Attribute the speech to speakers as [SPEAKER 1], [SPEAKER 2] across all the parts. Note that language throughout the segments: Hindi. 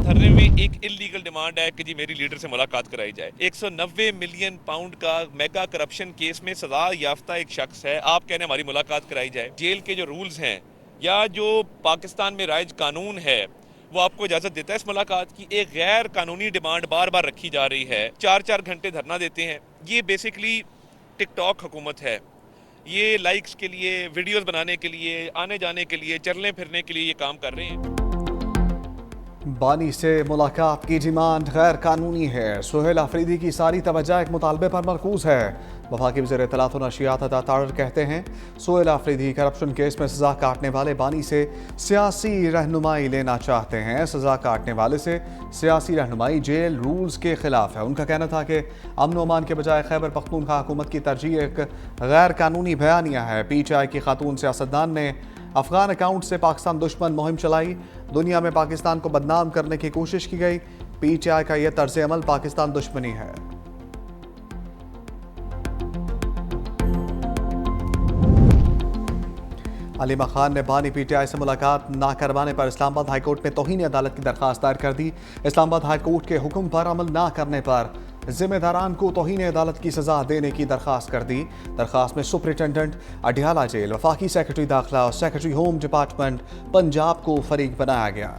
[SPEAKER 1] धरने में एक इलीगल डिमांड है कि जी मेरी लीडर से मुलाकात कराई जाए। 190 मिलियन पाउंड का मेगा करप्शन केस में सजा याफ्ता एक शख्स है, आप कहने हमारी मुलाकात कराई जाए। जेल के जो रूल्स हैं या जो पाकिस्तान में राइज कानून है वो आपको इजाजत देता है इस मुलाकात की। एक गैर कानूनी डिमांड बार बार रखी जा रही है, 4-4 घंटे धरना देते हैं। ये बेसिकली टिकटॉक हुकूमत है, ये लाइक्स के लिए, वीडियोस बनाने के लिए, आने जाने के लिए, चलने फिरने के लिए ये काम कर रहे हैं।
[SPEAKER 2] बानी से मुलाकात की डिमांड गैर कानूनी है। सुहेल आफरीदी की सारी तवज्जो एक मुतालबे पर मरकूज है। वफाकी वज़ीर इत्तलात व नशियात अता तारर कहते हैं सुहेल आफरीदी करप्शन केस में सजा काटने वाले बानी से सियासी रहनुमाई लेना चाहते हैं। सजा काटने वाले से सियासी रहनुमाई जेल रूल्स के खिलाफ है। उनका कहना था कि अमन अमान के बजाय खैबर पख्तूनख्वा हुकूमत की तरजीह एक गैर कानूनी बयानिया है। PTI की खातून सियासतदान ने अफगान अकाउंट से पाकिस्तान दुश्मन मुहिम चलाई, दुनिया में पाकिस्तान को बदनाम करने की कोशिश की गई। PTI का यह तर्ज अमल पाकिस्तान दुश्मनी है। अलीमा खान ने बानी PTI से मुलाकात ना करवाने पर इस्लामाबाद हाईकोर्ट में तौहीन अदालत की दरख्वास्त दायर कर दी। इस्लामाबाद हाईकोर्ट के हुक्म पर अमल ना करने पर जिम्मेदारान को तौहीन अदालत की सजा देने की दरख्वास्त कर दी। दरख्वास्त में सुपरिटेंडेंट अडियाला जेल, वफाकी सेक्रेटरी दाखिला और सेक्रेटरी होम डिपार्टमेंट पंजाब को फरीक बनाया गया।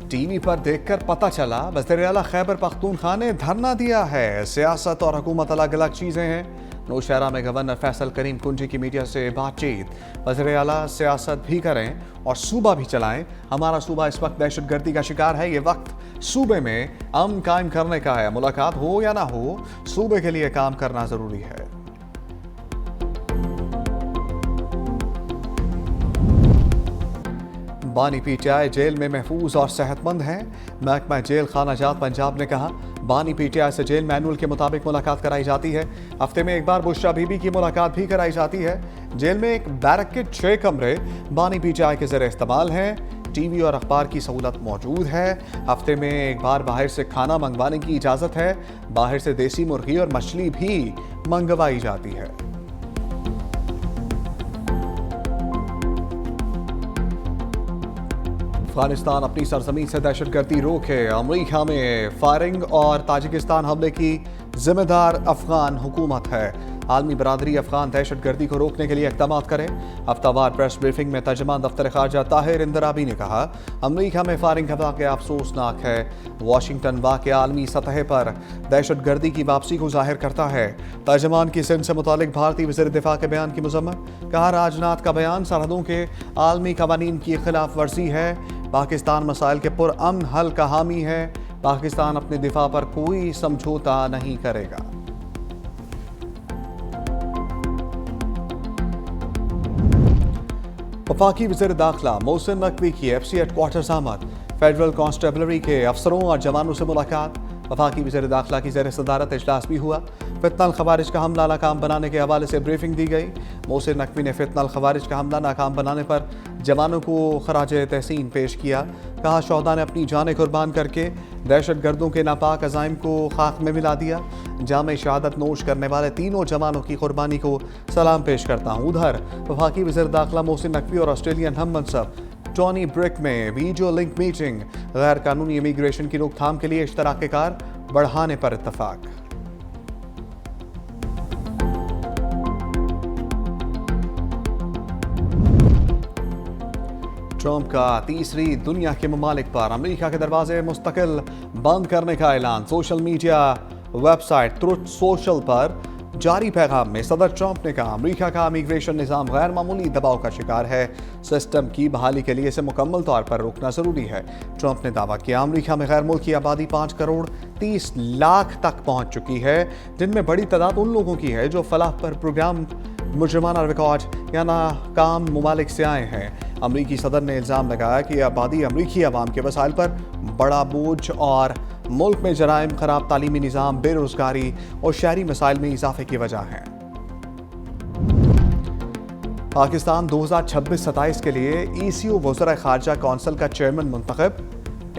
[SPEAKER 2] टीवी पर देखकर पता चला वज़ीर आला खैबर पख्तूनख्वा ने धरना दिया है। सियासत और हुकूमत अलग अलग चीजें हैं। नौशहरा में गवर्नर फैसल करीम कुंजी की मीडिया से बातचीत। वज़ीर आला सियासत भी करें और सूबा भी चलाएं। हमारा सूबा इस वक्त दहशतगर्दी का शिकार है। ये वक्त सूबे में अमन कायम करने का है। मुलाकात हो या ना हो, सूबे के लिए काम करना जरूरी है। बानी PTI जेल में महफूज और सेहतमंद हैं। महकमा जेल खाना जात पंजाब ने कहा बानी PTI से जेल मैनुअल के मुताबिक मुलाकात कराई जाती है। हफ्ते में एक बार बुशरा बीबी की मुलाकात भी कराई जाती है। जेल में एक बैरक के 6 कमरे बानी PTI के ज़रिए इस्तेमाल हैं। टीवी और अखबार की सहूलत मौजूद है। हफ्ते में एक बार बाहर से खाना मंगवाने की इजाज़त है। बाहर से देसी मुर्गी और मछली भी मंगवाई जाती है। अफगानिस्तान अपनी सरजमीन से दहशतगर्दी रोके। अमेरिका में फायरिंग और ताजिकिस्तान हमले की जिम्मेदार अफगान हुकूमत है। आलमी बरादरी अफगान दहशतगर्दी को रोकने के लिए इक़दाम करे। हफ्तावार प्रेस ब्रीफिंग में तर्जुमान दफ्तर खारजा ताहिर इंदराबी ने कहा अमेरिका में फायरिंग का वाक़या अफसोसनाक है। वाशिंगटन वाक़या आलमी सतह पर दहशतगर्दी की वापसी को जाहिर करता है। तर्जुमान की सिंध से मुतालिक भारतीय वज़ीर दिफा के बयान की मज़म्मत। कहा राजनाथ का बयान सरहदों के आलमी कवानीन की खिलाफ वर्जी है। पाकिस्तान मसाइल के पुरअमन हल का हामी है। पाकिस्तान अपने दिफा पर कोई समझौता नहीं करेगा। वफाकी वज़ीर दाखिला मोहसिन नकवी की FC हेडक्वार्टर्स आमद। फेडरल कांस्टेबलरी के अफसरों और जवानों से मुलाकात। वफाकी वज़ीर दाखिला की ज़ेर सदारत इजलास भी हुआ। फितनल खवारिज का हमला नाकाम बनाने के हवाले से ब्रीफिंग दी गई। मोहसिन नकवी ने फितनल खवारिज का हमला नाकाम बनाने पर जवानों को खराज तहसीन पेश किया। कहा शोहदा ने अपनी जानें कुर्बान करके दहशतगर्दों के नापाक अज़ाइम को खाक में मिला दिया। जाम शहादत नोश करने वाले तीनों जवानों की कुर्बानी को सलाम पेश करता हूँ। उधर वफाकी वज़ीर दाखिला मोहसिन नकवी और ऑस्ट्रेलियन हम मनसब टॉनी ब्रिक में वीडियो लिंक मीटिंग। गैर कानूनी इमिग्रेशन की रोकथाम के लिए इश्तराक कार बढ़ाने पर इत्तफाक। ट्रंप का तीसरी दुनिया के ममालिक पर अमेरिका के दरवाजे मुस्तकिल बंद करने का ऐलान। Social media website truth social पर जारी पैगाम में सदर ट्रंप ने कहा अमेरिका का इमिग्रेशन निज़ाम गैर मामूली दबाव का शिकार है। सिस्टम की बहाली के लिए इसे मुकम्मल तौर पर रोकना ज़रूरी है। ट्रंप ने दावा किया अमेरिका में गैर मुल्की आबादी 5 करोड़ 30 लाख तक पहुंच चुकी है, जिनमें बड़ी तादाद उन लोगों की है जो फलाह पर प्रोग्राम मुजरमाना रिकॉर्ड या नाकाम ममालिक से आए हैं। अमरीकी सदर ने इल्ज़ाम लगाया कि आबादी अमरीकी अवाम के वसाइल पर बड़ा बोझ और मुल्क में जराइम, खराब तालीमी निज़ाम, बेरोजगारी और शहरी मसाइल में इजाफे की वजह है। पाकिस्तान 2026-27 के लिए ECO वज़ीर ख़ारजा कौंसिल का चेयरमैन मुंतखब।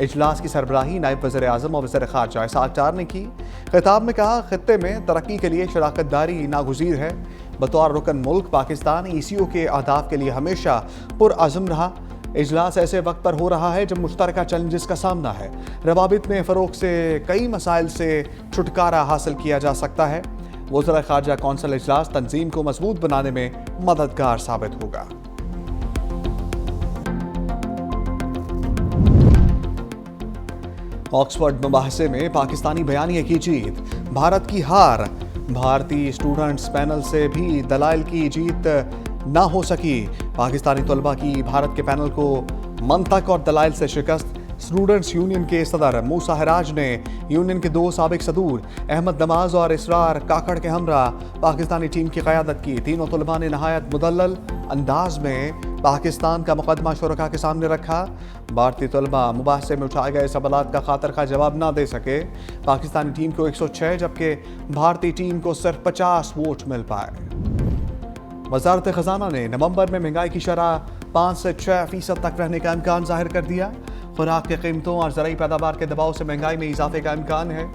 [SPEAKER 2] इजलास की सरबराही नायब वज़ीर आज़म और वज़ीर ख़ारजा इसहाक़ डार ने की। खिताब में कहा, खित्ते में तरक्की के लिए शराकतदारी नागुज़ीर है। बतौर रुकन मुल्क पाकिस्तान ECO के अहदाफ के लिए हमेशा पुरअज़्म रहा। इजलास ऐसे वक्त पर हो रहा है जब मुश्तरका चैलेंजेस का सामना है। रवाबित में फ़रोग से कई मसाइल से छुटकारा हासिल किया जा सकता है। वज़ीर ख़ारजा कौंसिल इजलास तंजीम को मजबूत बनाने में मददगार साबित होगा। ऑक्सफोर्ड मुबाहसे में पाकिस्तानी बयानिया की जीत, भारत की हार। भारतीय स्टूडेंट्स पैनल से भी दलाइल की जीत ना हो सकी। पाकिस्तानी तलबा की भारत के पैनल को मंतक और दलाइल से शिकस्त। स्टूडेंट्स यूनियन के सदर मूसा हराज ने यूनियन के 2 साबिक सदूर अहमद नमाज और इसरार काकड़ के हमरा पाकिस्तानी टीम की क़यादत की। तीनों तलबा ने नहायत मुदल्लल अंदाज में पाकिस्तान का मुकदमा शुरका के सामने रखा। भारतीय तलबा मुबाहसे में उठाए गए सवालात का खातर का जवाब ना दे सके। पाकिस्तानी टीम को 106 जबकि भारतीय टीम को सिर्फ 50 वोट मिल पाए। वजारत खजाना ने नवंबर में महंगाई की शरह 5 से 6% तक रहने का इम्कान जाहिर कर दिया। खुराक की कीमतों और ज़राई पैदावार के दबाव से महंगाई में इजाफे का इम्कान है।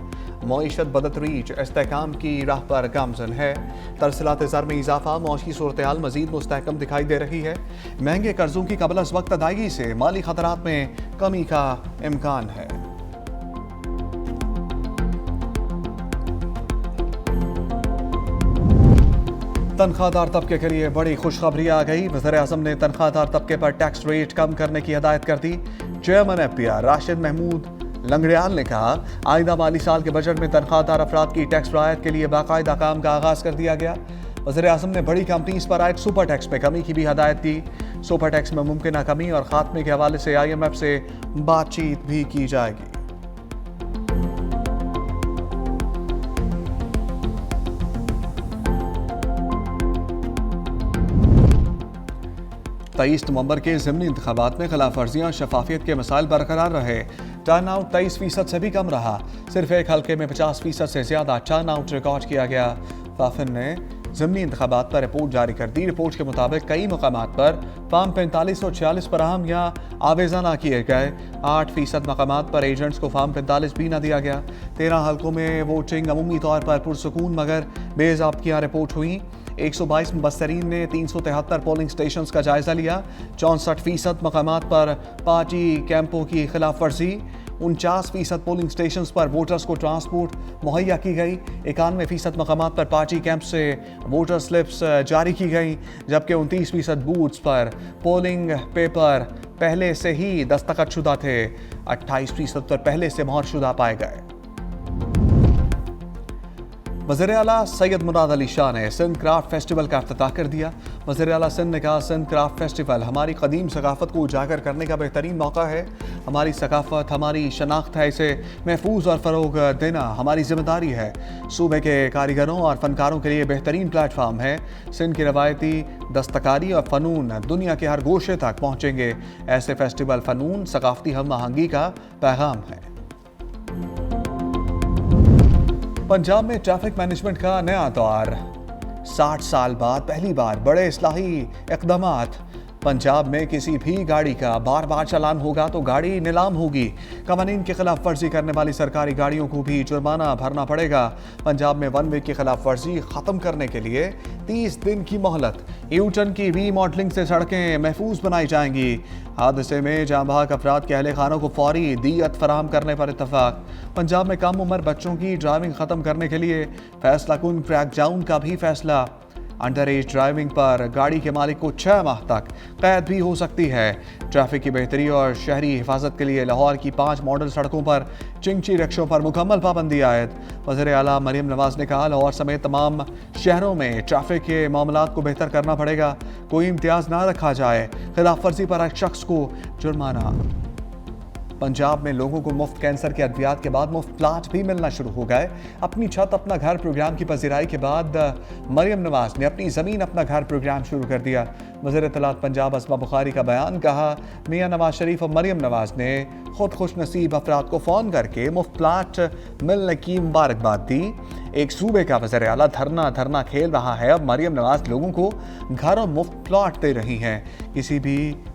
[SPEAKER 2] मईशत बदतरीज इस्तेहकाम की राह पर गामजन है। तरसलात ज़र में इजाफा, मौशी सूरत-ए-हाल मज़ीद मुस्तहकम दिखाई दे रही है। महंगे कर्जों की कबल अज़ वक्त अदायगी से माली खतरात में कमी का इम्कान है। तनख्वाहदार तबके के लिए बड़ी खुशखबरी आ गई। वज़ीर-ए-आज़म ने तनख्वाहदार तबके पर टैक्स रेट कम करने की हिदायत कर दी। चेयरमैन FPR राशिद महमूद लंगड़ियाल ने कहा, आइंदा माली साल के बजट में तनख्वाहदार अफराद की टैक्स रायत के लिए बाकायदा काम का आगाज़ कर दिया गया। वज़ीर-ए-आज़म ने बड़ी कंपनीज पर आयद सुपर टैक्स में कमी की भी हिदायत दी। सुपर टैक्स में मुमकिन कमी और खात्मे के हवाले से IMF से बातचीत भी की जाएगी। 23 नवंबर के ज़िमनी इंतखाबात में खिलाफ वर्जियाँ शफाफियत के मसाइल बरकरार रहे। टर्न आउट 23% से भी कम रहा। सिर्फ एक हल्के में 50% से ज़्यादा टर्न आउट रिकॉर्ड किया गया। फाफिन ने ज़िमनी इंतखाबात पर रिपोर्ट जारी कर दी। रिपोर्ट के मुताबिक कई मकामात पर फॉर्म 45 और 46 फराहम या आवेज़ा ना किए गए। 8% मकामात पर एजेंट्स को फॉर्म 45 भी ना दिया गया। 13 हल्कों में वोटिंग अमूमी तौर पर पुरसकून मगर बेज़ाब्तियाँ रिपोर्ट हुई। 122 मुबस्सरीन ने 373 पोलिंग स्टेशंस का जायजा लिया। 64% मकामात पर पार्टी कैंपों की खिलाफ वर्जी। 49% पोलिंग स्टेशंस पर वोटर्स को ट्रांसपोर्ट मुहैया की गई। 91% मकामात पर पार्टी कैंप से वोटर स्लिप्स जारी की गई, जबकि 29% बूथ्स पर पोलिंग पेपर पहले से ही दस्तखत शुदा थे। 28% पर पहले से मोहर शुदा पाए गए। वज़ीर आला सैयद मुराद अली शाह ने सिंध क्राफ्ट फेस्टिवल का इफ्तिताह कर दिया। वज़ीर आला सिंध ने कहा, सिंध क्राफ्ट फेस्टिवल हमारी कदीम सकाफ़त को उजागर करने का बेहतरीन मौका है। हमारी सकाफ़त हमारी शनाख्त है, इसे महफूज और फ़रोग देना हमारी जिम्मेदारी है। सूबे के कारीगरों और फ़नकारों के लिए बेहतरीन प्लेटफार्म है। सिंध की रवायती दस्तकारी और फ़नून दुनिया के हर गोशे तक पहुँचेंगे। ऐसे फेस्टिवल फ़नून सकाफ़ती हम आहंगी का पैगाम है। पंजाब में ट्रैफिक मैनेजमेंट का नया दौर। 60 साल बाद पहली बार बड़े इस्लाही इक़दामात। पंजाब में किसी भी गाड़ी का बार बार चालान होगा तो गाड़ी नीलाम होगी। कवानीन की खिलाफ वर्जी करने वाली सरकारी गाड़ियों को भी जुर्माना भरना पड़ेगा। पंजाब में वन वे की खिलाफ वर्जी खत्म करने के लिए 30 दिन की मोहलत। यूटर्न की रीमॉडलिंग से सड़कें महफूज बनाई जाएंगी। हादसे में जाँ बहक अफराद के अहले खानों को फौरी दियत फराहम करने पर इत्तफाक। पंजाब में कम उम्र बच्चों की ड्राइविंग खत्म करने के लिए फैसला कुन क्रैकडाउन का भी फैसला। अंडर एज ड्राइविंग पर गाड़ी के मालिक को 6 माह तक कैद भी हो सकती है। ट्रैफिक की बेहतरी और शहरी हिफाजत के लिए लाहौर की 5 मॉडल सड़कों पर चिंची रिक्शों पर मुकम्मल पाबंदी आयद। वज़ीर आला मरियम नवाज ने कहा, लाहौर समेत तमाम शहरों में ट्रैफिक के मामलात को बेहतर करना पड़ेगा। कोई इम्तियाज़ ना रखा जाए। खिलाफ वर्जी पर एक शख्स को जुर्माना। पंजाब में लोगों को मुफ्त कैंसर के अद्वियात के बाद मुफ्त प्लाट भी मिलना शुरू हो गए। अपनी छत अपना घर प्रोग्राम की पजीराई के बाद मरियम नवाज ने अपनी ज़मीन अपना घर प्रोग्राम शुरू कर दिया। वज़ीर इत्तलात पंजाब असमा बुखारी का बयान। कहा, मियां नवाज शरीफ और मरियम नवाज ने खुद खुश नसीब अफराद को फ़ोन करके मुफ्त प्लाट मिलने की मुबारकबाद दी। एक सूबे का वज़ीर आला धरना खेल रहा है, अब मरियम नवाज लोगों को घर और मुफ्त प्लाट दे रही हैं।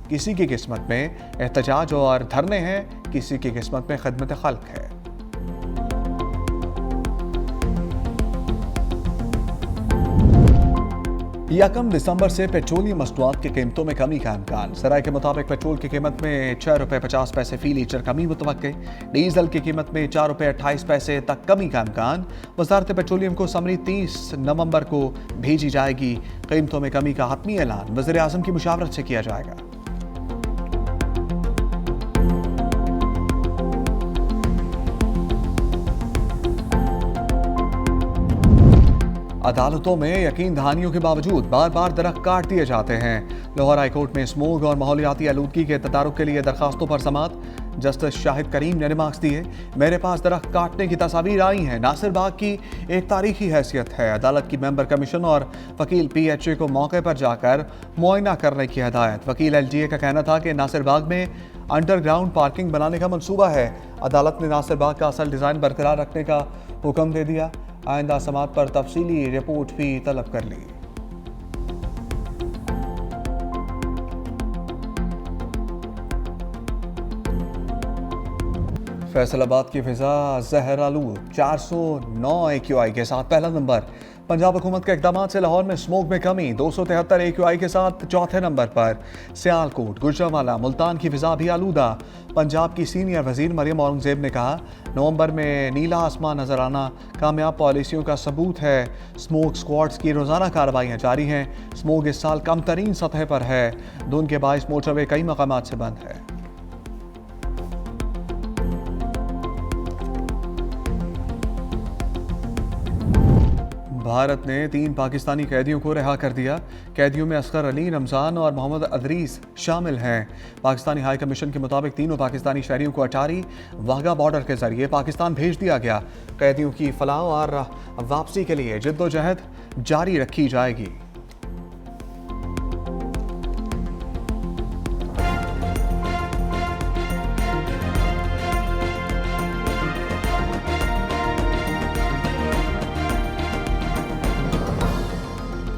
[SPEAKER 2] किसी की किस्मत में एहतजाज और धरने हैं, किसी की किस्मत में खिदमत खल्क है। यकम दिसंबर से पेट्रोलियम मसनूआत की कीमतों में कमी का इम्कान। सराय के मुताबिक पेट्रोल की कीमत में 6 रुपये 50 पैसे फी लीटर कमी मुतवक्के। डीजल की कीमत में 4 रुपये 28 पैसे तक कमी का इम्कान। वजारत पेट्रोलियम को समरी 30 नवंबर को भेजी जाएगी। कीमतों में कमी का हतमी ऐलान वज़ीर आज़म की मुशावरत से किया जाएगा। अदालतों में यकीन दहानियों के बावजूद बार बार दरख्त काट दिए जाते हैं। लाहौर हाई कोर्ट में स्मोग और माहौलियाती आलूदगी के तदारुक के लिए दरखास्तों पर समाअत। जस्टिस शाहिद करीम ने रिमार्क्स दिए, मेरे पास दरख्त काटने की तस्वीर आई हैं। नासिर बाग की एक तारीखी हैसियत है। अदालत की मेंबर कमीशन और वकील PHA को मौके पर जाकर मुआयना करने की हदायत। वकील LGA का कहना था कि नासिर बाग में अंडरग्राउंड पार्किंग बनाने का मंसूबा है। अदालत ने नासिर बाग का असल डिज़ाइन बरकरार रखने का हुक्म दे दिया। आइंदा समाअत पर तफसीली रिपोर्ट भी तलब कर ली। फैसलाबाद की फिजा जहर आलूद 409 AQI के साथ पहला नंबर। पंजाब हुकूमत के इकदाम से लाहौर में स्मोक में कमी 273 AQI के साथ चौथे नंबर पर। सियालकोट, गुजरांवाला, मुल्तान की फिजा भी आलूदा। पंजाब की सीनियर वजीर मरियम औरंगजेब ने कहा, नवंबर में नीला आसमान नजर आना कामयाब पॉलिसियों का सबूत है। स्मोक स्क्वाड्स की रोजाना कार्रवाइयाँ जारी हैं। स्मोक इस साल कम तरीन सतह पर है। धुंध के बाइस मोटरवे कई मकामात से बंद है। भारत ने 3 पाकिस्तानी कैदियों को रिहा कर दिया। कैदियों में असगर अली, रमज़ान और मोहम्मद अदरीस शामिल हैं। पाकिस्तानी हाई कमीशन के मुताबिक तीनों पाकिस्तानी शहरियों को अटारी वाघा बॉर्डर के जरिए पाकिस्तान भेज दिया गया। कैदियों की फलाह और वापसी के लिए जिद्दोजहद जारी रखी जाएगी।